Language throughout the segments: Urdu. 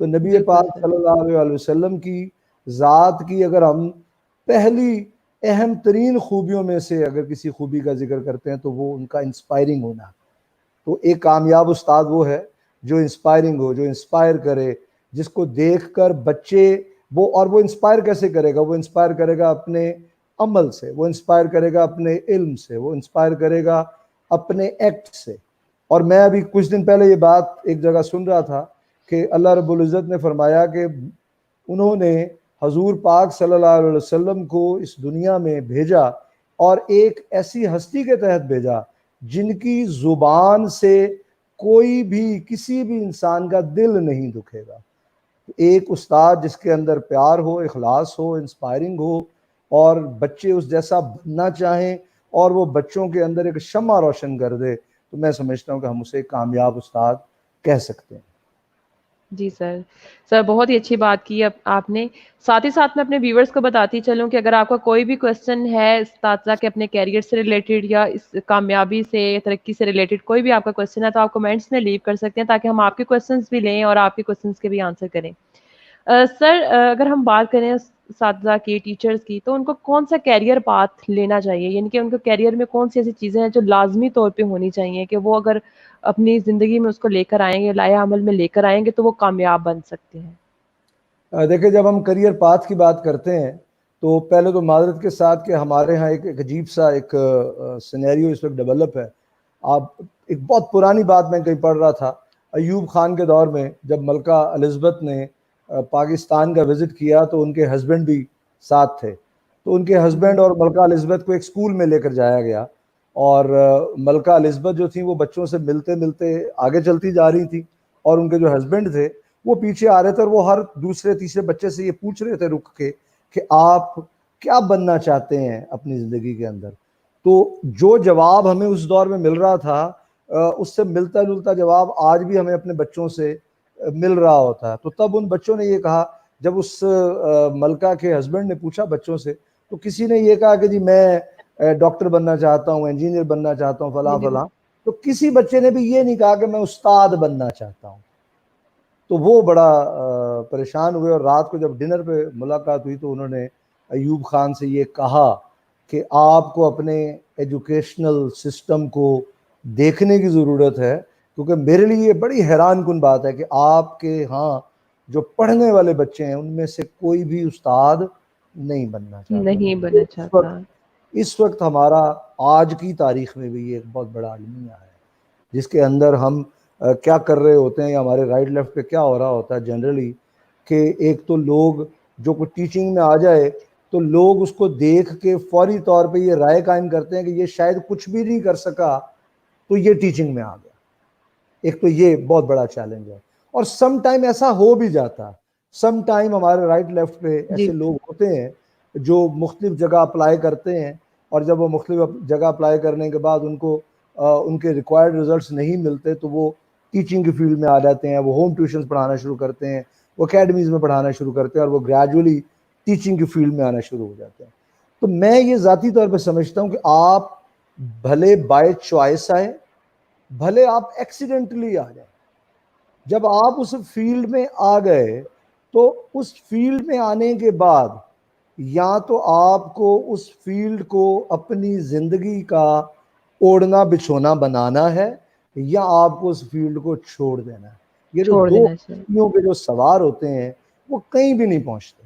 تو نبی پاک صلی اللہ علیہ وسلم کی ذات کی اگر ہم پہلی اہم ترین خوبیوں میں سے اگر کسی خوبی کا ذکر کرتے ہیں تو وہ ان کا انسپائرنگ ہونا. تو ایک کامیاب استاد وہ ہے جو انسپائرنگ ہو, جو انسپائر کرے, جس کو دیکھ کر بچے وہ انسپائر کیسے کرے گا؟ وہ انسپائر کرے گا اپنے عمل سے, وہ انسپائر کرے گا اپنے علم سے, وہ انسپائر کرے گا اپنے ایکٹ سے. اور میں ابھی کچھ دن پہلے یہ بات ایک جگہ سن رہا تھا کہ اللہ رب العزت نے فرمایا کہ انہوں نے حضور پاک صلی اللہ علیہ وسلم کو اس دنیا میں بھیجا اور ایک ایسی ہستی کے تحت بھیجا جن کی زبان سے کوئی بھی کسی بھی انسان کا دل نہیں دکھے گا. ایک استاد جس کے اندر پیار ہو, اخلاص ہو, انسپائرنگ ہو اور بچے اس جیسا بننا چاہیں اور وہ بچوں کے اندر ایک شمع روشن کر دے, تو میں سمجھتا ہوں کہ ہم اسے کامیاب استاد کہہ سکتے ہیں. جی سر بہت ہی اچھی بات کی آپ نے. ساتھ ہی ساتھ میں اپنے ویورز کو بتاتی چلوں کہ اگر آپ کا کوئی بھی کویسچن ہے اساتذہ کے اپنے کیریئر سے ریلیٹڈ یا اس کامیابی سے ترقی سے ریلیٹڈ کوئی بھی آپ کا کویسچن ہے تو آپ کمنٹس میں لیو کر سکتے ہیں تاکہ ہم آپ کے کویسچنس بھی لیں اور آپ کے کویسچنس کے بھی آنسر کریں. سر اگر ہم بات کریں اساتذہ کی, ٹیچرز کی, تو ان کو کون سا کیریئر پاتھ لینا چاہیے, یعنی کہ ان کو کیریئر میں کون سی ایسی چیزیں ہیں جو لازمی طور پہ ہونی چاہیے کہ وہ اگر اپنی زندگی میں اس کو لے کر آئیں گے, لائحہ عمل میں لے کر آئیں گے تو وہ کامیاب بن سکتے ہیں؟ دیکھیں, جب ہم کریئر پاتھ کی بات کرتے ہیں تو پہلے تو معذرت کے ساتھ کہ ہمارے ہاں ایک عجیب سا ایک سینیریو اس وقت ڈیولپ ہے. آپ ایک بہت پرانی بات میں کہیں پڑھ رہا تھا, ایوب خان کے دور میں جب ملکہ الزبتھ نے پاکستان کا وزٹ کیا تو ان کے ہسبینڈ بھی ساتھ تھے. تو ان کے ہسبینڈ اور ملکہ الزبتھ کو ایک اسکول میں لے کر جایا گیا اور ملکہ الزبتھ جو تھیں وہ بچوں سے ملتے ملتے آگے چلتی جا رہی تھی اور ان کے جو ہسبینڈ تھے وہ پیچھے آ رہے تھے اور وہ ہر دوسرے تیسرے بچے سے یہ پوچھ رہے تھے رک کے کہ آپ کیا بننا چاہتے ہیں اپنی زندگی کے اندر. تو جو جواب ہمیں اس دور میں مل رہا تھا اس سے ملتا جلتا جواب آج بھی ہمیں اپنے بچوں سے مل رہا ہوتا ہے. تو تب ان بچوں نے یہ کہا, جب اس ملکہ کے ہسبینڈ نے پوچھا بچوں سے تو کسی نے یہ کہا کہ جی میں ڈاکٹر بننا چاہتا ہوں, انجینئر بننا چاہتا ہوں, فلاں فلاں. تو کسی بچے نے بھی یہ نہیں کہا کہ میں استاد بننا چاہتا ہوں. تو وہ بڑا پریشان ہوئے اور رات کو جب ڈنر پہ ملاقات ہوئی تو انہوں نے ایوب خان سے یہ کہا کہ آپ کو اپنے ایجوکیشنل سسٹم کو دیکھنے کی ضرورت ہے, کیونکہ میرے لیے یہ بڑی حیران کن بات ہے کہ آپ کے ہاں جو پڑھنے والے بچے ہیں ان میں سے کوئی بھی استاد نہیں بننا چاہتا. نہیں بننا چاہتا. اس وقت ہمارا آج کی تاریخ میں بھی یہ ایک بہت بڑا المیہ ہے جس کے اندر ہم کیا کر رہے ہوتے ہیں یا ہمارے رائٹ لیفٹ پہ کیا ہو رہا ہوتا ہے جنرلی, کہ ایک تو لوگ جو کوئی ٹیچنگ میں آ جائے تو لوگ اس کو دیکھ کے فوری طور پہ یہ رائے قائم کرتے ہیں کہ یہ شاید کچھ بھی نہیں کر سکا تو یہ ٹیچنگ میں آ گیا. ایک تو یہ بہت بڑا چیلنج ہے. اور سم ٹائم ایسا ہو بھی جاتا, سم ٹائم ہمارے رائٹ لیفٹ پہ ایسے لوگ ہوتے ہیں جو مختلف جگہ اپلائی کرتے ہیں اور جب وہ مختلف جگہ اپلائی کرنے کے بعد ان کو ان کے ریکوائرڈ ریزلٹس نہیں ملتے تو وہ ٹیچنگ کی فیلڈ میں آ جاتے ہیں, وہ ہوم ٹیوشنز پڑھانا شروع کرتے ہیں, وہ اکیڈمیز میں پڑھانا شروع کرتے ہیں اور وہ گریجولی ٹیچنگ کی فیلڈ میں آنا شروع ہو جاتے ہیں. تو میں یہ ذاتی طور پہ سمجھتا ہوں کہ آپ بھلے بائی چوائس آئے, بھلے آپ ایکسیڈنٹلی آ جائیں, جب آپ اس فیلڈ میں آ گئے تو اس فیلڈ میں آنے کے بعد یا تو آپ کو اس فیلڈ کو اپنی زندگی کا اوڑھنا بچھونا بنانا ہے یا آپ کو اس فیلڈ کو چھوڑ دینا ہے. یہ جو دو کشتیوں کے جو سوار ہوتے ہیں وہ کہیں بھی نہیں پہنچتے.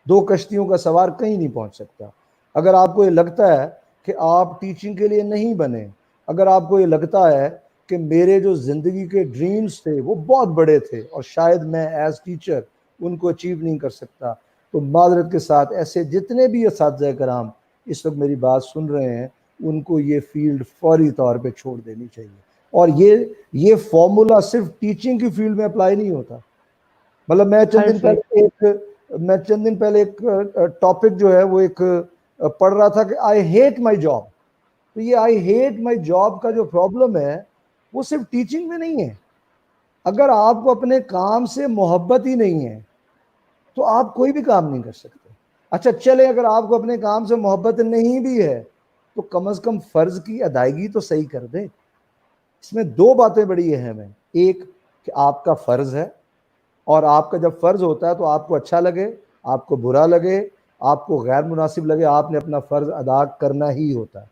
دو کشتیوں کا سوار کہیں نہیں پہنچ سکتا. اگر آپ کو یہ لگتا ہے کہ آپ ٹیچنگ کے لیے نہیں بنے, اگر آپ کو یہ لگتا ہے کہ میرے جو زندگی کے ڈریمز تھے وہ بہت بڑے تھے اور شاید میں ایز ٹیچر ان کو اچیو نہیں کر سکتا, تو معذرت کے ساتھ ایسے جتنے بھی اساتذہ کرام اس وقت میری بات سن رہے ہیں ان کو یہ فیلڈ فوری طور پہ چھوڑ دینی چاہیے. اور یہ فارمولا صرف ٹیچنگ کی فیلڈ میں اپلائی نہیں ہوتا. مطلب میں چند دن پہلے ایک ٹاپک جو ہے وہ ایک پڑھ رہا تھا کہ آئی ہیٹ مائی جاب. تو یہ آئی ہیٹ مائی جاب کا جو پرابلم ہے وہ صرف ٹیچنگ میں نہیں ہے. اگر آپ کو اپنے کام سے محبت ہی نہیں ہے تو آپ کوئی بھی کام نہیں کر سکتے. اچھا چلے, اگر آپ کو اپنے کام سے محبت نہیں بھی ہے تو کم از کم فرض کی ادائیگی تو صحیح کر دیں. اس میں دو باتیں بڑی اہم ہیں. ایک کہ آپ کا فرض ہے اور آپ کا جب فرض ہوتا ہے تو آپ کو اچھا لگے، آپ کو برا لگے، آپ کو غیر مناسب لگے، آپ نے اپنا فرض ادا کرنا ہی ہوتا ہے.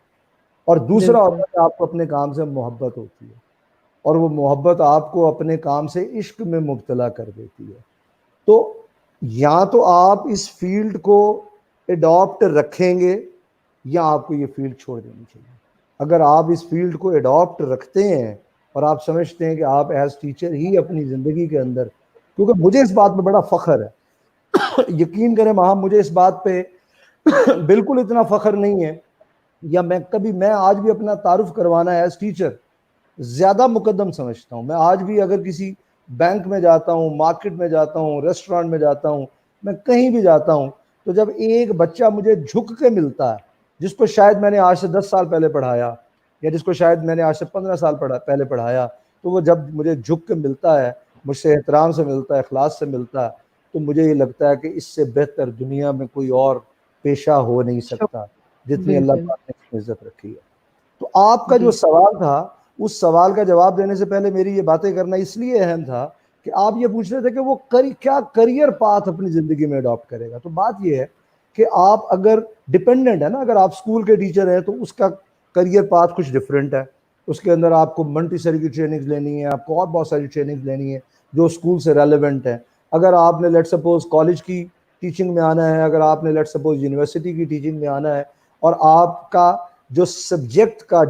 اور دوسرا بالکل. ہوتا ہے کہ آپ کو اپنے کام سے محبت ہوتی ہے، اور وہ محبت آپ کو اپنے کام سے عشق میں مبتلا کر دیتی ہے. تو یا تو آپ اس فیلڈ کو اڈاپٹ رکھیں گے یا آپ کو یہ فیلڈ چھوڑ دینی چاہیے. اگر آپ اس فیلڈ کو اڈاپٹ رکھتے ہیں اور آپ سمجھتے ہیں کہ آپ ایز ٹیچر ہی اپنی زندگی کے اندر، کیونکہ مجھے اس بات میں بڑا فخر ہے یقین کریں ماہم، مجھے اس بات پہ بالکل اتنا فخر نہیں ہے، یا میں آج بھی اپنا تعارف کروانا ہے ایز ٹیچر زیادہ مقدم سمجھتا ہوں. میں آج بھی اگر کسی بینک میں جاتا ہوں، مارکیٹ میں جاتا ہوں، ریسٹورانٹ میں جاتا ہوں، میں کہیں بھی جاتا ہوں، تو جب ایک بچہ مجھے جھک کے ملتا ہے جس کو شاید میں نے آج سے 10 سال پہلے پڑھایا، یا جس کو شاید میں نے آج سے 15 سال پہلے پڑھایا، تو وہ جب مجھے جھک کے ملتا ہے، مجھ سے احترام سے ملتا ہے، اخلاص سے ملتا ہے، تو مجھے یہ لگتا ہے کہ اس سے بہتر دنیا میں کوئی اور پیشہ ہو نہیں سکتا جتنی اللہ بالکل. پاک نے اس میں عزت رکھی ہے. تو آپ کا جو جی. سوال تھا، اس سوال کا جواب دینے سے پہلے میری یہ باتیں کرنا اس لیے اہم تھا کہ آپ یہ پوچھ رہے تھے کہ وہ کیا کریئر پاتھ اپنی زندگی میں اڈاپٹ کرے گا. تو بات یہ ہے کہ آپ اگر ڈپینڈنٹ ہے نا، اگر آپ اسکول کے ٹیچر ہیں تو اس کا کریئر پاتھ کچھ ڈفرینٹ ہے. اس کے اندر آپ کو منٹیسری کی ٹریننگ لینی ہے، آپ کو اور بہت ساری ٹریننگ لینی ہے جو اسکول سے ریلیونٹ ہے. اگر آپ نے لیٹ سپوز کالج کی ٹیچنگ میں آنا ہے، اگر آپ نے لیٹ سپوز یونیورسٹی کی ٹیچنگ میں آنا ہے، اور آپ کا جو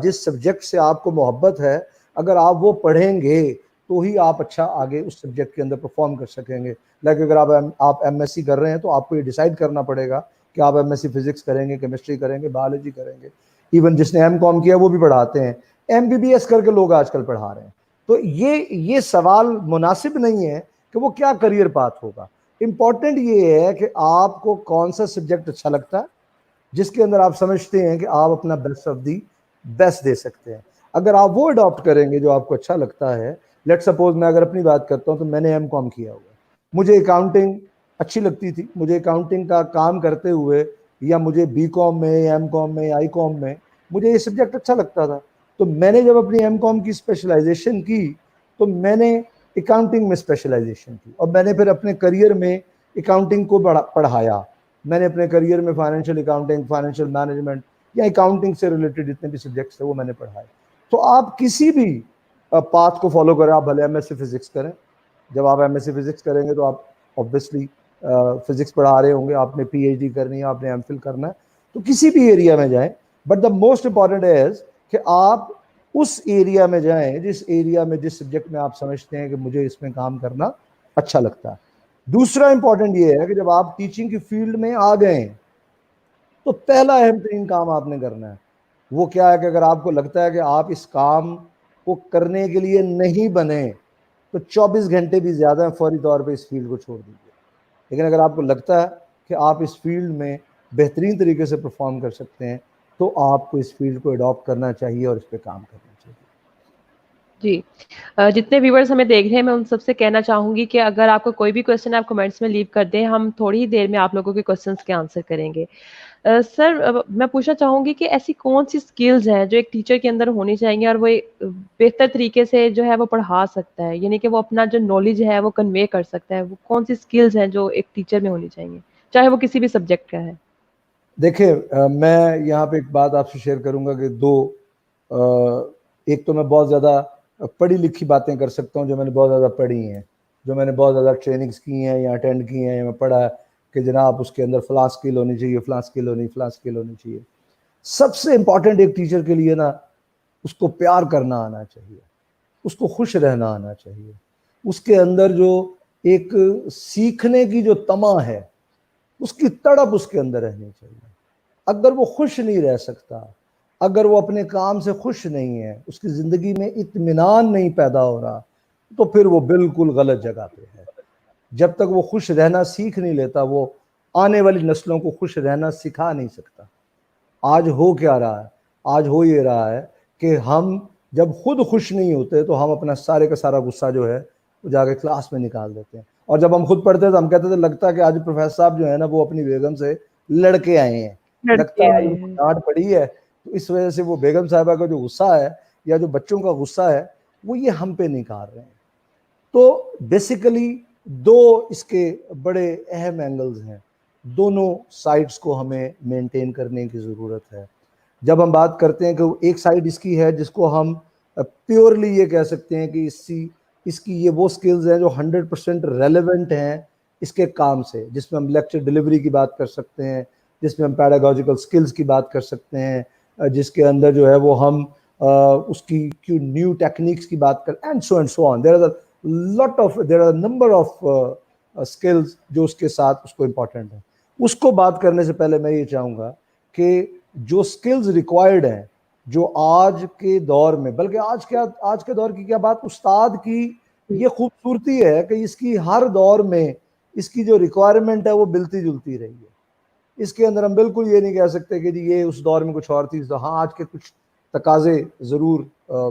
جس سبجیکٹ سے آپ کو محبت ہے، اگر آپ وہ پڑھیں گے تو ہی آپ اچھا آگے اس سبجیکٹ کے اندر پرفارم کر سکیں گے. لیکن اگر آپ ایم ایس سی کر رہے ہیں تو آپ کو یہ ڈیسائیڈ کرنا پڑے گا کہ آپ ایم ایس سی فزکس کریں گے، کیمسٹری کریں گے، بایولوجی کریں گے. ایون جس نے ایم کام کیا وہ بھی پڑھاتے ہیں، ایم بی بی ایس کر کے لوگ آج کل پڑھا رہے ہیں. تو یہ سوال مناسب نہیں ہے کہ وہ کیا کریئر پاتھ ہوگا. امپورٹنٹ یہ ہے کہ آپ کو کون سا سبجیکٹ اچھا لگتا ہے جس کے اندر آپ سمجھتے ہیں کہ آپ اپنا بیسٹ آف دی بیسٹ دے سکتے ہیں. اگر آپ وہ اڈاپٹ کریں گے جو آپ کو اچھا لگتا ہے. لیٹ سپوز میں اگر اپنی بات کرتا ہوں تو میں نے ایم کام کیا ہوا، مجھے اکاؤنٹنگ اچھی لگتی تھی، مجھے اکاؤنٹنگ کا کام کرتے ہوئے یا مجھے بی کام میں، ایم کام میں، آئی کام میں مجھے یہ سبجیکٹ اچھا لگتا تھا. تو میں نے جب اپنی ایم کام کی اسپیشلائزیشن کی تو میں نے اکاؤنٹنگ میں اسپیشلائزیشن کی، اور میں نے پھر اپنے کریئر میں اکاؤنٹنگ کو پڑھایا. میں نے اپنے کریئر میں فائنینشیل اکاؤنٹنگ، فائنینشیل مینجمنٹ یا اکاؤنٹنگ سے ریلیٹڈ جتنے بھی سبجیکٹس ہیں وہ میں نے پڑھائے. تو آپ کسی بھی پاتھ کو فالو کریں، آپ بھلے ایم ایس سی فزکس کریں. جب آپ ایم ایس سی فزکس کریں گے تو آپ اوبویسلی فزکس پڑھا رہے ہوں گے، آپ نے پی ایچ ڈی کرنی ہے، آپ نے ایم فل کرنا ہے، تو کسی بھی ایریا میں جائیں. But the most important is کہ آپ اس ایریا میں جائیں جس ایریا میں، جس سبجیکٹ میں آپ سمجھتے ہیں کہ مجھے اس میں کام کرنا اچھا لگتا ہے. دوسرا امپورٹنٹ یہ ہے کہ جب آپ ٹیچنگ کی فیلڈ میں آ گئے تو پہلا اہم ترین کام آپ نے کرنا ہے وہ کیا ہے کہ اگر آپ کو لگتا ہے کہ آپ اس کام کو کرنے کے لیے نہیں بنے تو 24 گھنٹے بھی زیادہ ہیں، فوری طور پہ اس فیلڈ کو چھوڑ دیجیے. لیکن اگر آپ کو لگتا ہے کہ آپ اس فیلڈ میں بہترین طریقے سے پرفارم کر سکتے ہیں تو آپ کو اس فیلڈ کو اڈاپٹ کرنا چاہیے اور اس پہ کام کرنا چاہیے. جی. جتنے ویورز ہمیں دیکھ رہے ہیں میں ان سب سے کہنا چاہوں گی کہ اگر آپ کو کوئی بھی کوشچن آپ کمنٹس میں لیو کر دیں، ہم تھوڑی ہی دیر میں آپ لوگوں کے کوشچنس کے آنسر کریں گے. سر میں پوچھنا چاہوں گی کہ ایسی کون سی سکلز ہیں جو ایک ٹیچر کے اندر ہونی چاہیے اور وہ بہتر طریقے سے جو ہے وہ پڑھا سکتا ہے، یعنی کہ وہ اپنا جو نالج ہے وہ کنوے کر سکتا ہے. وہ کون سی سکلز ہیں جو ایک ٹیچر میں ہونی چاہیے چاہے وہ کسی بھی سبجیکٹ کا ہے؟ دیکھیں میں یہاں پہ ایک بات آپ سے شیئر کروں گا کہ ایک تو میں بہت زیادہ پڑھی لکھی باتیں کر سکتا ہوں جو میں نے بہت زیادہ پڑھی ہیں، جو میں نے بہت زیادہ ٹریننگز کی ہیں یا اٹینڈ کی ہیں یا میں پڑھا ہے کہ جناب اس کے اندر فلاں اسکل ہونی چاہیے، فلاں اسکل ہونی چاہیے. سب سے امپورٹنٹ ایک ٹیچر کے لیے نا اس کو پیار کرنا آنا چاہیے، اس کو خوش رہنا آنا چاہیے، اس کے اندر جو ایک سیکھنے کی جو تما ہے اس کی تڑپ اس کے اندر رہنی چاہیے. اگر وہ خوش نہیں رہ سکتا، اگر وہ اپنے کام سے خوش نہیں ہے، اس کی زندگی میں اطمینان نہیں پیدا ہو رہا، تو پھر وہ بالکل غلط جگہ پہ ہے. جب تک وہ خوش رہنا سیکھ نہیں لیتا وہ آنے والی نسلوں کو خوش رہنا سکھا نہیں سکتا. آج ہو کیا رہا ہے؟ آج ہو یہ رہا ہے کہ ہم جب خود خوش نہیں ہوتے تو ہم اپنا سارے کا سارا غصہ جو ہے وہ جا کے کلاس میں نکال دیتے ہیں. اور جب ہم خود پڑھتے ہیں تو ہم کہتے تھے لگتا ہے کہ آج پروفیسر صاحب جو ہے نا وہ اپنی بیگم سے لڑکے آئے ہیں، لگتا لڑکے ہے آئے آج ہیں. ڈانٹ پڑی ہے. تو اس وجہ سے وہ بیگم صاحبہ کا جو غصہ ہے یا جو بچوں کا غصہ ہے وہ یہ ہم پہ نکال رہے ہیں. تو بیسیکلی دو اس کے بڑے اہم اینگلز ہیں، دونوں سائڈس کو ہمیں مینٹین کرنے کی ضرورت ہے۔ جب ہم بات کرتے ہیں کہ ایک سائڈ اس کی ہے جس کو ہم پیورلی یہ کہہ سکتے ہیں کہ اس کی یہ وہ سکلز ہیں جو 100% ریلیونٹ ہیں اس کے کام سے، جس میں ہم لیکچر ڈلیوری کی بات کر سکتے ہیں، جس میں ہم پیڈاگوجیکل سکلز کی بات کر سکتے ہیں، جس کے اندر جو ہے وہ ہم اس کی نیو ٹیکنیکس کی بات کر and so on. There are number of skills جو اس کے ساتھ اس کو امپورٹنٹ ہیں۔ اس کو بات کرنے سے پہلے میں یہ چاہوں گا کہ جو اسکلز ریکوائرڈ ہیں، جو آج کے دور میں، بلکہ آج کے دور کی کیا بات، استاد کی یہ خوبصورتی ہے کہ اس کی ہر دور میں اس کی جو ریکوائرمنٹ ہے وہ ملتی جلتی رہی ہے۔ اس کے اندر ہم بالکل یہ نہیں کہہ سکتے کہ جی یہ اس دور میں کچھ اور تھی۔ ہاں آج کے کچھ تقاضے ضرور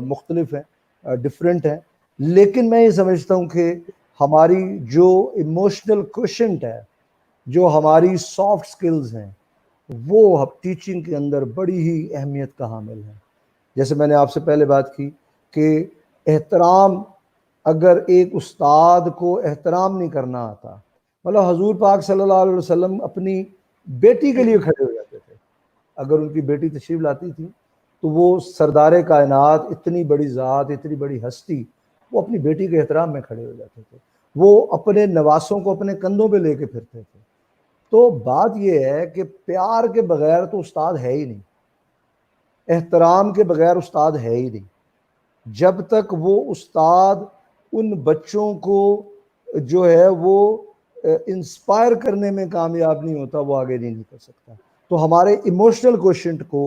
مختلف ہیں، ڈفرینٹ ہیں، لیکن میں یہ سمجھتا ہوں کہ ہماری جو ایموشنل کوشنٹ ہے، جو ہماری سافٹ سکلز ہیں، وہ ٹیچنگ کے اندر بڑی ہی اہمیت کا حامل ہے۔ جیسے میں نے آپ سے پہلے بات کی کہ احترام، اگر ایک استاد کو احترام نہیں کرنا آتا، مطلب حضور پاک صلی اللہ علیہ وسلم اپنی بیٹی کے لیے کھڑے ہو جاتے تھے۔ اگر ان کی بیٹی تشریف لاتی تھی تو وہ سردار کائنات، اتنی بڑی ذات، اتنی بڑی ہستی، وہ اپنی بیٹی کے احترام میں کھڑے ہو جاتے تھے، وہ اپنے نواسوں کو اپنے کندھوں پہ لے کے پھرتے تھے۔ تو بات یہ ہے کہ پیار کے بغیر تو استاد ہے ہی نہیں، احترام کے بغیر استاد ہے ہی نہیں۔ جب تک وہ استاد ان بچوں کو جو ہے وہ انسپائر کرنے میں کامیاب نہیں ہوتا، وہ آگے نہیں کر سکتا۔ تو ہمارے ایموشنل کوشنٹ کو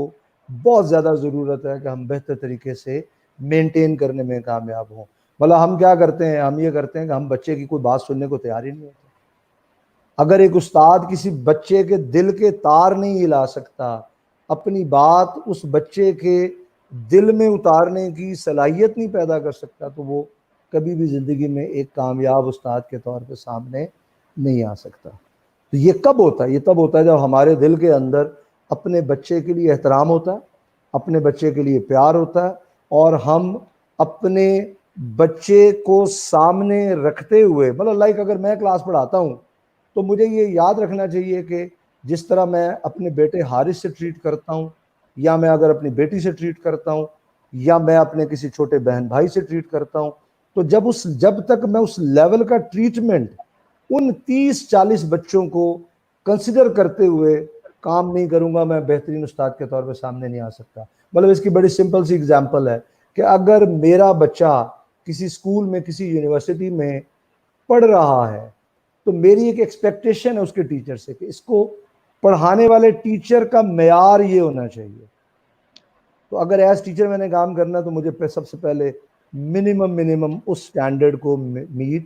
بہت زیادہ ضرورت ہے کہ ہم بہتر طریقے سے مینٹین کرنے میں کامیاب ہوں۔ بھلا ہم کیا کرتے ہیں، ہم یہ کرتے ہیں کہ ہم بچے کی کوئی بات سننے کو تیار ہی نہیں ہوتے۔ اگر ایک استاد کسی بچے کے دل کے تار نہیں ہلا سکتا، اپنی بات اس بچے کے دل میں اتارنے کی صلاحیت نہیں پیدا کر سکتا، تو وہ کبھی بھی زندگی میں ایک کامیاب استاد کے طور پہ سامنے نہیں آ سکتا۔ تو یہ کب ہوتا ہے؟ یہ تب ہوتا ہے جب ہمارے دل کے اندر اپنے بچے کے لیے احترام ہوتا ہے، اپنے بچے کے لیے پیار ہوتا ہے، اور ہم اپنے بچے کو سامنے رکھتے ہوئے، مطلب اگر میں کلاس پڑھاتا ہوں تو مجھے یہ یاد رکھنا چاہیے کہ جس طرح میں اپنے بیٹے حارث سے ٹریٹ کرتا ہوں، یا میں اگر اپنی بیٹی سے ٹریٹ کرتا ہوں، یا میں اپنے کسی چھوٹے بہن بھائی سے ٹریٹ کرتا ہوں، تو جب تک میں اس لیول کا ٹریٹمنٹ ان 30-40 بچوں کو کنسیڈر کرتے ہوئے کام نہیں کروں گا، میں بہترین استاد کے طور پہ سامنے نہیں آ سکتا۔ مطلب اس کی بڑی سمپل سی اگزامپل ہے کہ اگر میرا بچہ کسی اسکول میں، کسی یونیورسٹی میں پڑھ رہا ہے، تو میری ایک ایکسپیکٹیشن ہے اس کے ٹیچر سے کہ اس کو پڑھانے والے ٹیچر کا معیار یہ ہونا چاہیے۔ تو اگر ایز ٹیچر میں نے کام کرنا تو مجھے سب سے پہلے منیمم اس سٹینڈرڈ کو میٹ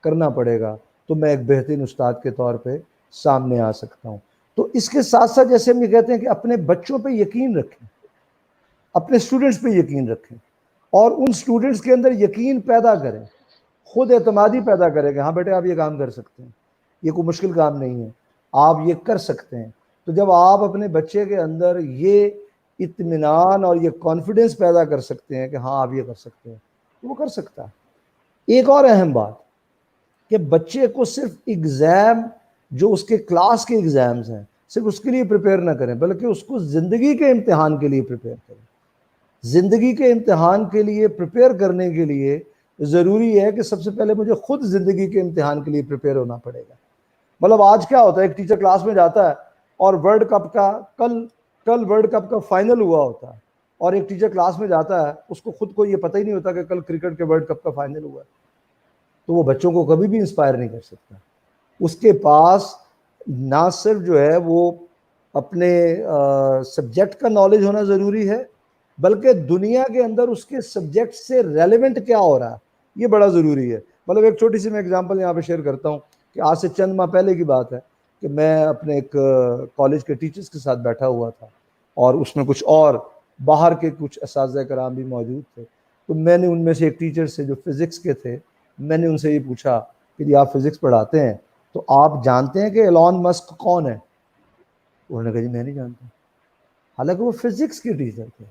کرنا پڑے گا، تو میں ایک بہترین استاد کے طور پہ سامنے آ سکتا ہوں۔ تو اس کے ساتھ ساتھ جیسے ہم یہ کہتے ہیں کہ اپنے بچوں پہ یقین رکھیں، اپنے اسٹوڈنٹس پہ یقین رکھیں، اور ان اسٹوڈنٹس کے اندر یقین پیدا کریں، خود اعتمادی پیدا کریں کہ ہاں بیٹے آپ یہ کام کر سکتے ہیں، یہ کوئی مشکل کام نہیں ہے، آپ یہ کر سکتے ہیں۔ تو جب آپ اپنے بچے کے اندر یہ اطمینان اور یہ کانفیڈنس پیدا کر سکتے ہیں کہ ہاں آپ یہ کر سکتے ہیں، تو وہ کر سکتا ہے۔ ایک اور اہم بات کہ بچے کو صرف ایگزام، جو اس کے کلاس کے ایگزامز ہیں، صرف اس کے لیے پریپیئر نہ کریں، بلکہ اس کو زندگی کے امتحان کے لیے پریپیئر کریں۔ زندگی کے امتحان کے لیے پریپیئر کرنے کے لیے ضروری ہے کہ سب سے پہلے مجھے خود زندگی کے امتحان کے لیے پریپیئر ہونا پڑے گا۔ مطلب آج کیا ہوتا ہے، ایک ٹیچر کلاس میں جاتا ہے اور ورلڈ کپ کا کل ورلڈ کپ کا فائنل ہوا ہوتا ہے، اور ایک ٹیچر کلاس میں جاتا ہے، اس کو خود کو یہ پتہ ہی نہیں ہوتا کہ کل کرکٹ کے ورلڈ کپ کا فائنل ہوا ہے، تو وہ بچوں کو کبھی بھی انسپائر نہیں کر سکتا۔ اس کے پاس نہ صرف جو ہے وہ اپنے سبجیکٹ کا نالج ہونا ضروری ہے، بلکہ دنیا کے اندر اس کے سبجیکٹ سے ریلیونٹ کیا ہو رہا ہے یہ بڑا ضروری ہے۔ مطلب ایک چھوٹی سی میں اگزامپل یہاں پہ شیئر کرتا ہوں کہ آج سے چند ماہ پہلے کی بات ہے کہ میں اپنے ایک کالج کے ٹیچرز کے ساتھ بیٹھا ہوا تھا، اور اس میں کچھ اور باہر کے کچھ اساتذہ کرام بھی موجود تھے۔ تو میں نے ان میں سے ایک ٹیچر سے جو فزکس کے تھے، میں نے ان سے یہ پوچھا کہ جی آپ فزکس پڑھاتے ہیں تو آپ جانتے ہیں کہ ایلون مسک کون ہے؟ انہوں نے کہا جی میں نہیں جانتا، حالانکہ وہ فزکس کے ٹیچر تھے۔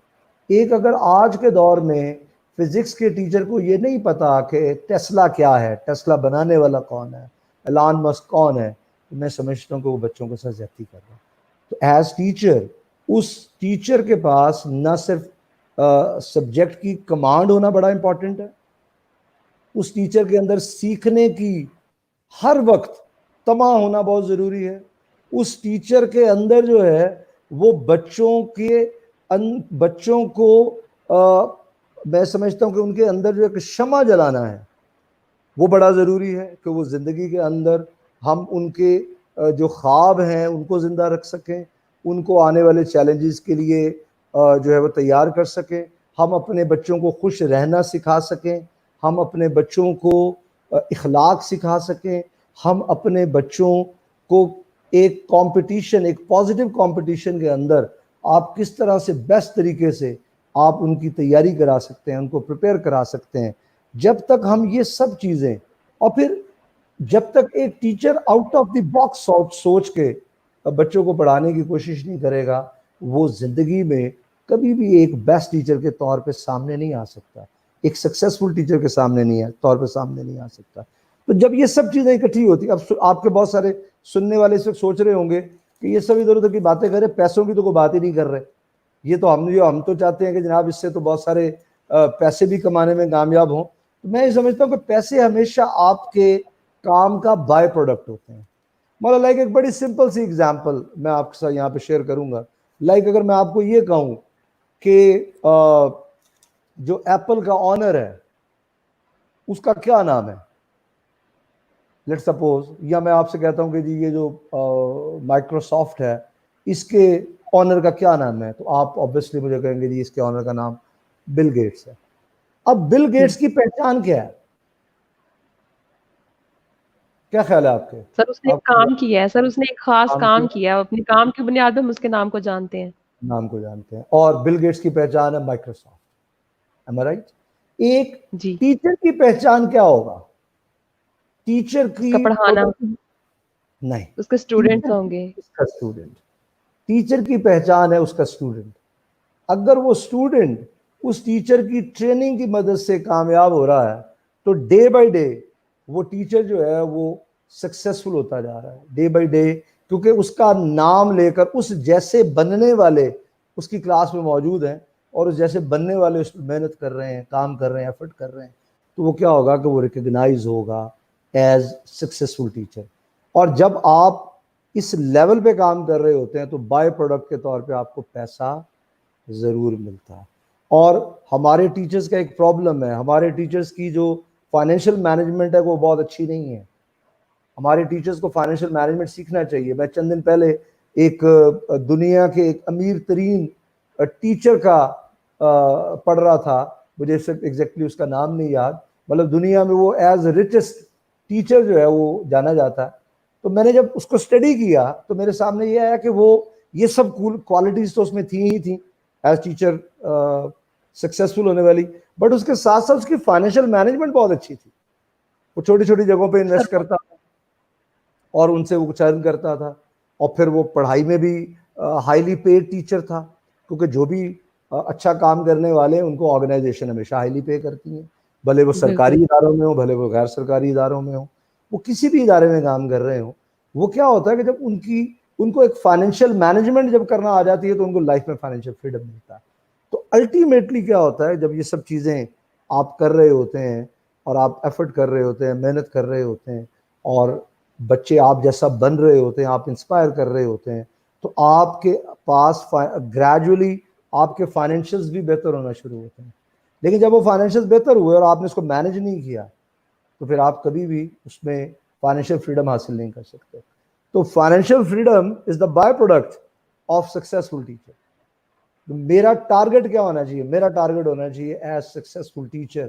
ایک اگر آج کے دور میں فزکس کے ٹیچر کو یہ نہیں پتا کہ ٹیسلا کیا ہے, ٹیسلا بنانے والا کون ہے, ایلان مسک کون ہے, میں سمجھتا ہوں کہ وہ بچوں کے ساتھ زیادتی کر رہا ہے. تو ایز ٹیچر اس ٹیچر کے پاس نہ صرف سبجیکٹ کی کمانڈ ہونا بڑا امپورٹنٹ ہے, اس ٹیچر کے اندر سیکھنے کی ہر وقت تما ہونا بہت ضروری ہے. اس ٹیچر کے اندر جو ہے وہ بچوں کو میں سمجھتا ہوں کہ ان کے اندر جو ایک شمع جلانا ہے وہ بڑا ضروری ہے, کہ وہ زندگی کے اندر ہم ان کے جو خواب ہیں ان کو زندہ رکھ سکیں, ان کو آنے والے چیلنجز کے لیے جو ہے وہ تیار کر سکیں, ہم اپنے بچوں کو خوش رہنا سکھا سکیں, ہم اپنے بچوں کو اخلاق سکھا سکیں, ہم اپنے بچوں کو ایک کمپٹیشن, ایک پازیٹیو کمپٹیشن کے اندر آپ کس طرح سے بیسٹ طریقے سے آپ ان کی تیاری کرا سکتے ہیں, ان کو پریپیئر کرا سکتے ہیں. جب تک ہم یہ سب چیزیں, اور پھر جب تک ایک teacher out of the box سوچ کے بچوں کو پڑھانے کی کوشش نہیں کرے گا, وہ زندگی میں کبھی بھی ایک بیسٹ ٹیچر کے طور پہ سامنے نہیں آ سکتا, ایک سکسیسفل ٹیچر کے سامنے نہیں آ سکتا. تو جب یہ سب چیزیں اکٹھی ہوتی, اب آپ کے بہت سارے سننے والے اس وقت سوچ رہے ہوں گے کہ یہ سب ادھر ادھر کی باتیں کر رہے, پیسوں کی تو کوئی بات ہی نہیں کر رہے, یہ تو ہم تو چاہتے ہیں کہ جناب اس سے تو بہت سارے پیسے بھی کمانے میں کامیاب ہوں. میں یہ سمجھتا ہوں کہ پیسے ہمیشہ آپ کے کام کا بائی پروڈکٹ ہوتے ہیں. مولا لائک ایک بڑی سمپل سی ایگزامپل میں آپ کے ساتھ یہاں پہ شیئر کروں گا. لائک اگر میں آپ کو یہ کہوں کہ جو ایپل کا آنر ہے اس کا کیا نام ہے, لیٹ سپوز, یا میں آپ سے کہتا ہوں کہ جی یہ جو مائکروسافٹ ہے اس کے آنر کا کیا نام ہے, تو آپ آبویسلی مجھے کہیں گے جی اس کے آنر کا نام بل گیٹس ہے. اب بل گیٹس کی پہچان کیا ہے, کیا خیال ہے آپ کے؟ سر اس نے ایک کام کیا ہے, سر اس نے ایک خاص کام کیا ہے, اپنے کام کی بنیاد پر ہم اس کے نام کو جانتے ہیں. نام کو جانتے ہیں, اور بل گیٹس کی پہچان ہے مائکروسافٹ. am I right؟ ایک جی, ٹیچر کی پہچان کیا ہوگا؟ ٹیچر اس کی کا پڑھانا, نہیں, اس کے اسٹوڈنٹس ہوں گے. اس کا اسٹوڈنٹ, ٹیچر کی پہچان ہے اس کا اسٹوڈنٹ. اگر وہ اسٹوڈنٹ اس ٹیچر کی ٹریننگ کی مدد سے کامیاب ہو رہا ہے تو ڈے بائی ڈے وہ ٹیچر جو ہے وہ سکسیسفل ہوتا جا رہا ہے ڈے بائی ڈے, کیونکہ اس کا نام لے کر اس جیسے بننے والے اس کی کلاس میں موجود ہیں, اور اس جیسے بننے والے اس میں محنت کر رہے ہیں, کام کر رہے ہیں, ایفرٹ کر رہے ہیں, تو وہ کیا ہوگا کہ وہ ریکگنائز ہوگا ایز سکسیسفل ٹیچر. اور جب آپ اس لیول پہ کام کر رہے ہوتے ہیں تو بائی پروڈکٹ کے طور پہ آپ کو پیسہ ضرور ملتا ہے. اور ہمارے ٹیچرز کا ایک پرابلم ہے, ہمارے ٹیچرز کی جو فائنینشیل مینجمنٹ ہے وہ بہت اچھی نہیں ہے. ہمارے ٹیچرز کو فائنینشیل مینجمنٹ سیکھنا چاہیے. میں چند دن پہلے ایک دنیا کے ایک امیر ترین ٹیچر کا پڑھ رہا تھا, مجھے ایگزیکٹلی اس کا نام نہیں یاد, مطلب دنیا میں وہ ایز ریچسٹ ٹیچر جو ہے وہ جانا جاتا ہے. تو میں نے جب اس کو اسٹڈی کیا تو میرے سامنے یہ آیا کہ وہ یہ سب کوالٹیز تو اس میں تھیں ہی تھیں ایز ٹیچر سکسیسفل ہونے والی, بٹ اس کے ساتھ ساتھ اس کی فائنینشیل مینجمنٹ بہت اچھی تھی. وہ چھوٹی چھوٹی جگہوں پہ انویسٹ کرتا تھا اور ان سے وہ کچھ ارن کرتا تھا, اور پھر وہ پڑھائی میں بھی ہائیلی پیڈ ٹیچر تھا, کیونکہ جو بھی اچھا کام کرنے والے ہیں ان کو آرگنائزیشن ہمیشہ ہائیلی پے کرتی ہیں, بھلے وہ بالکل, سرکاری اداروں میں ہوں, بھلے وہ غیر سرکاری اداروں میں ہوں, وہ کسی بھی ادارے میں کام کر رہے ہوں. وہ کیا ہوتا ہے کہ جب ان کو ایک فائنینشیل مینجمنٹ جب کرنا آ جاتی ہے تو ان کو لائف میں فائنینشیل فریڈم ملتا ہے. تو الٹیمیٹلی کیا ہوتا ہے, جب یہ سب چیزیں آپ کر رہے ہوتے ہیں اور آپ ایفرٹ کر رہے ہوتے ہیں, محنت کر رہے ہوتے ہیں, اور بچے آپ جیسا بن رہے ہوتے ہیں, آپ انسپائر کر رہے ہوتے ہیں, تو آپ کے پاس گریجولی آپ کے فائنینشیلز بھی بہتر ہونا شروع ہوتے ہیں. لیکن جب وہ فائنینشیل بہتر ہوئے اور آپ نے اس کو مینیج نہیں کیا تو پھر آپ کبھی بھی اس میں فائنینشیل فریڈم حاصل نہیں کر سکتے. تو financial freedom is the by product of successful teacher. میرا ٹارگٹ کیا ہونا چاہیے؟ میرا ٹارگٹ ہونا چاہیے ایز سکسیسفل ٹیچر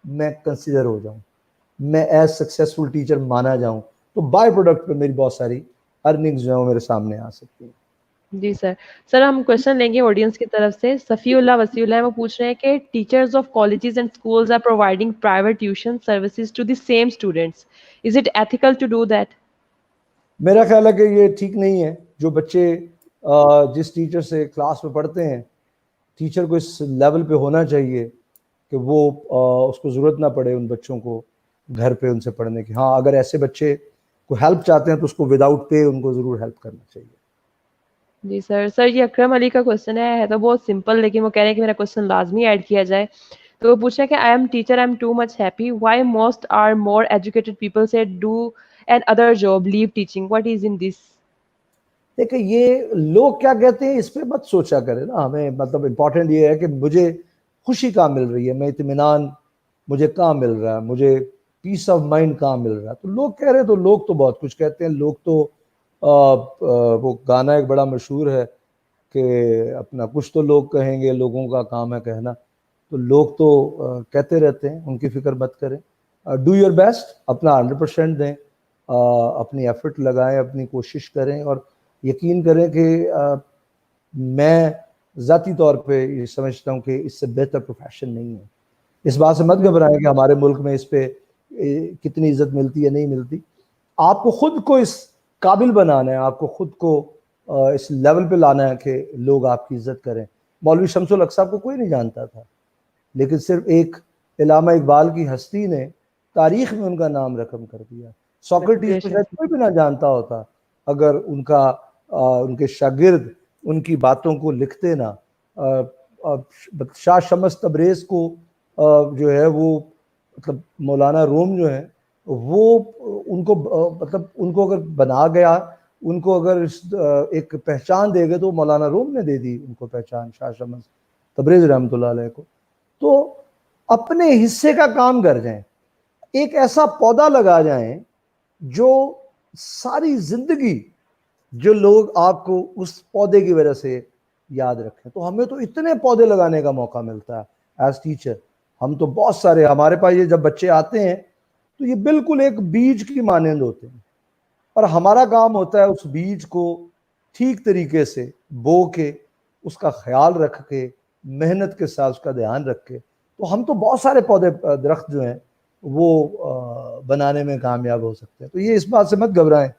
میں کنسیڈر ہو جاؤں, میں ایز سکسیسفل ٹیچر مانا جاؤں, تو بائی پروڈکٹ پہ میری بہت ساری ارننگز جو ہیں وہ میرے سامنے آ سکتی ہیں. جی سر. سر ہم کوشچن لیں گے آڈینس کی طرف سے. صفی اللہ وسیع اللہ وہ پوچھ رہے ہیں کہ teachers of colleges and schools are providing private tuition services to the same students, is it ethical to do that? میرا خیال ہے کہ یہ ٹھیک نہیں ہے. جو بچے جس ٹیچر سے کلاس میں پڑھتے ہیں, ٹیچر کو اس لیول پہ ہونا چاہیے کہ وہ اس کو ضرورت نہ پڑے ان بچوں کو گھر پہ ان سے پڑھنے کی. ہاں اگر ایسے بچے کو ہیلپ چاہتے ہیں تو اس کو وداؤٹ پے ان کو ضرور ہیلپ کرنا چاہیے. جی سر یہ اکرم علی کا کوشچن ہے تو بہت سمپل، لیکن وہ کہہ رہے ہیں کہ میرا کوشچن لازمی ایڈ کیا جائے. تو وہ پوچھ رہے ہیں کہ I am teacher, I am too much happy, why most are more educated people سے do another job leave teaching, what is in this? دیکھیں یہ لوگ کیا کہتے ہیں اس پہ مت سوچا کرے نا. ہمیں مطلب امپورٹنٹ یہ ہے کہ مجھے خوشی کہاں مل رہی ہے، میں اطمینان مجھے کہاں مل رہا ہے، مجھے پیس آف مائنڈ کہاں مل رہا ہے. تو لوگ کہہ رہے ہیں تو لوگ تو بہت کچھ کہتے ہیں. لوگ تو وہ گانا ایک بڑا مشہور ہے کہ اپنا کچھ تو لوگ کہیں گے، لوگوں کا کام ہے کہنا. تو لوگ تو کہتے رہتے ہیں، ان کی فکر مت کریں. ڈو یور بیسٹ، اپنا 100% دیں، اپنی ایفرٹ لگائیں، اپنی کوشش کریں، اور یقین کریں کہ میں ذاتی طور پہ یہ سمجھتا ہوں کہ اس سے بہتر پروفیشن نہیں ہے. اس بات سے مت گھبرائیں کہ ہمارے ملک میں اس پہ کتنی عزت ملتی ہے نہیں ملتی. آپ کو خود کو اس قابل بنانا ہے، آپ کو خود کو اس لیول پہ لانا ہے کہ لوگ آپ کی عزت کریں. مولوی شمس الحق صاحب کو کوئی نہیں جانتا تھا، لیکن صرف ایک علامہ اقبال کی ہستی نے تاریخ میں ان کا نام رقم کر دیا. سوکریٹیز کو شاید کوئی بھی نہ جانتا ہوتا اگر ان کے شاگرد ان کی باتوں کو لکھتے نا. شاہ شمس تبریز کو جو ہے وہ مطلب مولانا روم جو ہیں وہ ان کو اگر بنا گیا، ان کو اگر ایک پہچان دے گئے تو مولانا روم نے دے دی ان کو پہچان، شاہ شمس تبریز رحمۃ اللہ علیہ کو. تو اپنے حصے کا کام کر جائیں، ایک ایسا پودا لگا جائیں جو ساری زندگی جو لوگ آپ کو اس پودے کی وجہ سے یاد رکھیں. تو ہمیں تو اتنے پودے لگانے کا موقع ملتا ہے ایز ٹیچر. ہم تو بہت سارے، ہمارے پاس یہ جب بچے آتے ہیں تو یہ بالکل ایک بیج کی مانند ہوتے ہیں، اور ہمارا کام ہوتا ہے اس بیج کو ٹھیک طریقے سے بو کے، اس کا خیال رکھ کے، محنت کے ساتھ اس کا دھیان رکھ کے. تو ہم تو بہت سارے پودے درخت جو ہیں وہ بنانے میں کامیاب ہو سکتے ہیں. تو یہ اس بات سے مت گھبرائیں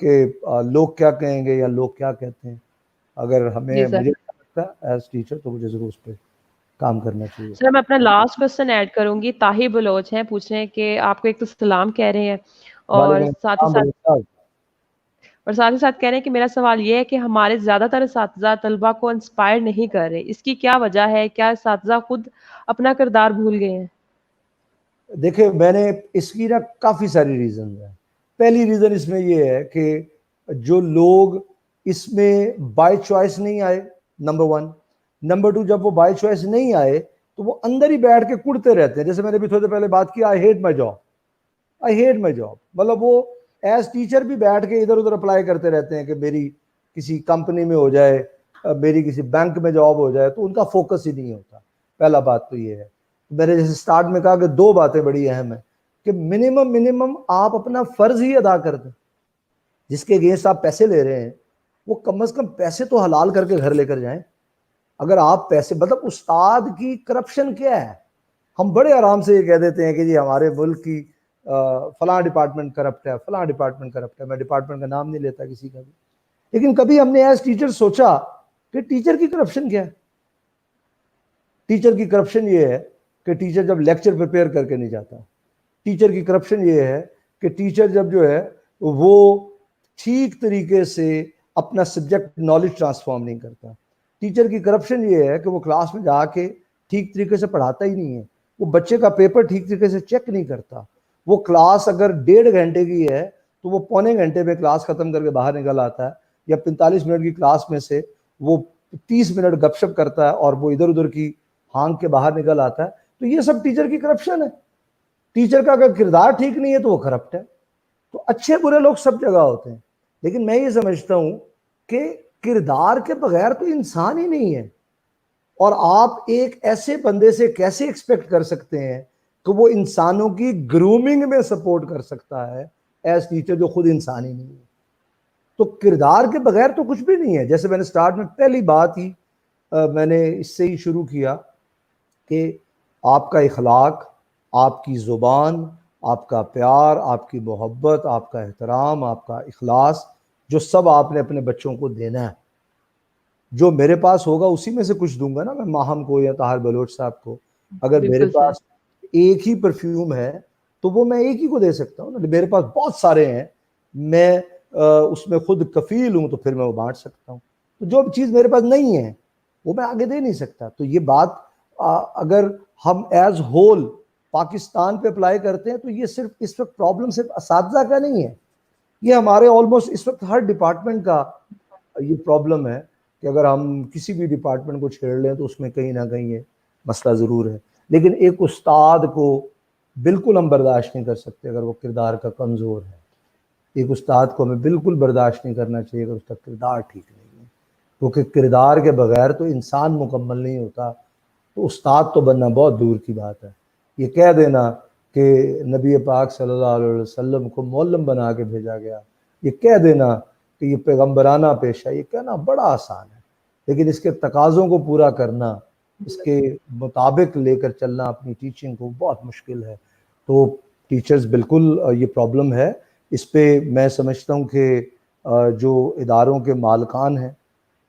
کہ لوگ کیا کہیں گے یا لوگ کیا کہتے ہیں. اگر مجھے لگتا ہے ایز ٹیچر تو مجھے ضرور اس پہ کام کرنا چاہیے. سر میں اپنا لاسٹ کوسچن ایڈ کروں گی. طاہر بلوچ ہیں، پوچھ رہے ہیں کہ آپ کو ایک تو سلام کہہ رہے ہیں، اور وعلیکم ساتھ ہی السلام. ساتھ کہہ رہے ہیں کہ میرا سوال یہ ہے کہ ہمارے زیادہ تر اساتذہ طلبہ کو انسپائر نہیں کر رہے، اس کی کیا وجہ ہے؟ کیا اساتذہ خود اپنا کردار بھول گئے ہیں؟ دیکھیں میں نے اس کی نا کافی ساری ریزنز ہیں. پہلی ریزن اس میں یہ ہے کہ جو لوگ اس میں بائی چوائس نہیں آئے، نمبر 1. نمبر 2، جب وہ بائی چوائس نہیں آئے تو وہ اندر ہی بیٹھ کے کڑتے رہتے ہیں. جیسے میں نے بھی تھوڑے دیر پہلے بات کی، آئی ہیٹ مائی جاب. مطلب وہ ایز ٹیچر بھی بیٹھ کے ادھر ادھر اپلائی کرتے رہتے ہیں کہ میری کسی کمپنی میں ہو جائے، میری کسی بینک میں جاب ہو جائے. تو ان کا فوکس ہی نہیں ہوتا. پہلا بات تو یہ ہے. میں نے جیسے سٹارٹ میں کہا کہ 2 باتیں بڑی اہم ہیں کہ منیمم آپ اپنا فرض ہی ادا کر دیں. جس کے اگینسٹ آپ پیسے لے رہے ہیں وہ کم از کم پیسے تو حلال کر کے گھر لے کر جائیں. اگر آپ پیسے، مطلب استاد کی کرپشن کیا ہے؟ ہم بڑے آرام سے یہ کہہ دیتے ہیں کہ جی ہمارے ملک کی فلاں ڈپارٹمنٹ کرپٹ ہے، فلاں ڈپارٹمنٹ کرپٹ ہے. میں ڈپارٹمنٹ کا نام نہیں لیتا کسی کا بھی، لیکن کبھی ہم نے ایز ٹیچر سوچا کہ ٹیچر کی کرپشن کیا ہے؟ ٹیچر کی کرپشن یہ ہے کہ ٹیچر جب لیکچر پریپیئر کر کے نہیں جاتا. ٹیچر کی کرپشن یہ ہے کہ ٹیچر جب جو ہے وہ ٹھیک طریقے سے اپنا سبجیکٹ نالج ٹرانسفارم نہیں کرتا. ٹیچر کی کرپشن یہ ہے کہ وہ کلاس میں جا کے ٹھیک طریقے سے پڑھاتا ہی نہیں ہے. وہ بچے کا پیپر ٹھیک طریقے سے چیک نہیں کرتا. وہ کلاس اگر 1.5 گھنٹے کی ہے تو وہ پونے گھنٹے میں کلاس ختم کر کے باہر نکل آتا ہے، یا 45 منٹ کی کلاس میں سے وہ 30 منٹ گپ شپ کرتا ہے اور وہ ادھر ادھر کی ہانک کے باہر نکل آتا ہے. تو یہ سب ٹیچر کی کرپشن ہے. ٹیچر کا اگر کردار ٹھیک نہیں ہے تو وہ کرپٹ ہے. تو اچھے برے لوگ سب جگہ ہوتے ہیں، لیکن میں یہ سمجھتا ہوں کہ کردار کے بغیر تو انسان ہی نہیں ہے. اور آپ ایک ایسے بندے سے کیسے ایکسپیکٹ کر سکتے ہیں کہ وہ انسانوں کی گرومنگ میں سپورٹ کر سکتا ہے ایز ٹیچر جو خود انسان ہی نہیں ہے؟ تو کردار کے بغیر تو کچھ بھی نہیں ہے. جیسے میں نے سٹارٹ میں پہلی بات ہی میں نے اس سے ہی شروع کیا کہ آپ کا اخلاق، آپ کی زبان، آپ کا پیار، آپ کی محبت، آپ کا احترام، آپ کا اخلاص، جو سب آپ نے اپنے بچوں کو دینا ہے. جو میرے پاس ہوگا اسی میں سے کچھ دوں گا نا میں ماہم کو یا طاہر بلوچ صاحب کو. اگر میرے بالکل پاس ایک ہی پرفیوم ہے تو وہ میں ایک ہی کو دے سکتا ہوں نا. میرے پاس بہت سارے ہیں, میں اس میں خود کفیل ہوں, تو پھر میں وہ بانٹ سکتا ہوں. تو جو چیز میرے پاس نہیں ہے وہ میں آگے دے نہیں سکتا. تو یہ بات اگر ہم ایز ہول پاکستان پہ اپلائی کرتے ہیں تو یہ صرف اس وقت پرابلم صرف اساتذہ کا نہیں ہے, یہ ہمارے آلموسٹ اس وقت ہر ڈپارٹمنٹ کا یہ پرابلم ہے کہ اگر ہم کسی بھی ڈپارٹمنٹ کو چھیڑ لیں تو اس میں کہیں نہ کہیں یہ مسئلہ ضرور ہے. لیکن ایک استاد کو بالکل ہم برداشت نہیں کر سکتے اگر وہ کردار کا کمزور ہے. ایک استاد کو ہمیں بالکل برداشت نہیں کرنا چاہیے اگر اس کا کردار ٹھیک نہیں ہے, کیونکہ کردار کے بغیر تو انسان مکمل نہیں ہوتا. تو استاد تو بننا بہت دور کی بات ہے. یہ کہہ دینا کہ نبی پاک صلی اللہ علیہ وسلم کو معلم بنا کے بھیجا گیا, یہ کہہ دینا کہ یہ پیغمبرانہ پیشہ, یہ کہنا بڑا آسان ہے, لیکن اس کے تقاضوں کو پورا کرنا, اس کے مطابق لے کر چلنا اپنی ٹیچنگ کو بہت مشکل ہے. تو ٹیچرز بالکل یہ پرابلم ہے. اس پہ میں سمجھتا ہوں کہ جو اداروں کے مالکان ہیں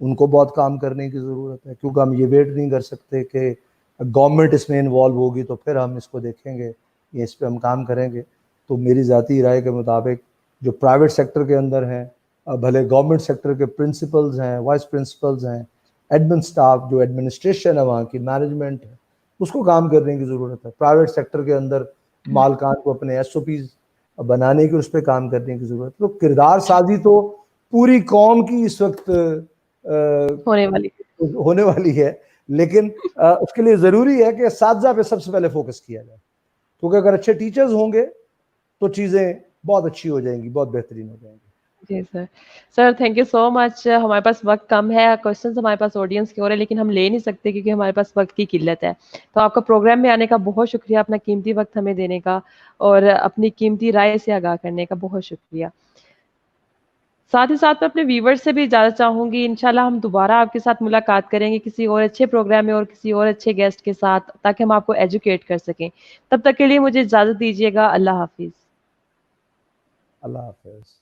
ان کو بہت کام کرنے کی ضرورت ہے, کیونکہ ہم یہ ویٹ نہیں کر سکتے کہ گورنمنٹ اس میں انوالو ہوگی تو پھر ہم اس کو دیکھیں گے یا اس پہ ہم کام کریں گے. تو میری ذاتی رائے کے مطابق جو پرائیویٹ سیکٹر کے اندر ہیں, بھلے گورنمنٹ سیکٹر کے پرنسپلز ہیں, وائس پرنسپلز ہیں, ایڈمن سٹاف جو ایڈمنسٹریشن ہے وہاں کی مینجمنٹ ہے, اس کو کام کرنے کی ضرورت ہے. پرائیویٹ سیکٹر کے اندر مالکان کو اپنے ایس او پیز بنانے کی, اس پہ کام کرنے کی ضرورت ہے. تو کردار سازی تو پوری قوم کی اس وقت ہونے والی ہے, لیکن اس کے لیے ضروری ہے کہ اساتذہ پہ سب سے پہلے فوکس کیا جائے, کیونکہ اگر اچھے ٹیچرز ہوں گے تو چیزیں بہت اچھی ہو جائیں گی, بہت بہترین ہو جائیں گی. جی سر تھینک یو سو مچ. ہمارے پاس وقت کم ہے, کوشچنس ہمارے پاس آڈینس کے ہو رہے ہیں لیکن ہم لے نہیں سکتے کیونکہ ہمارے پاس وقت کی قلت ہے. تو آپ کا پروگرام میں آنے کا بہت شکریہ, اپنا قیمتی وقت ہمیں دینے کا اور اپنی قیمتی رائے سے آگاہ کرنے کا بہت شکریہ. ساتھ ہی ساتھ میں اپنے ویورز سے بھی اجازت چاہوں گی, انشاءاللہ ہم دوبارہ آپ کے ساتھ ملاقات کریں گے کسی اور اچھے پروگرام میں اور کسی اور اچھے گیسٹ کے ساتھ, تاکہ ہم آپ کو ایجوکیٹ کر سکیں. تب تک کے لیے مجھے اجازت دیجیے گا. اللہ حافظ. اللہ حافظ.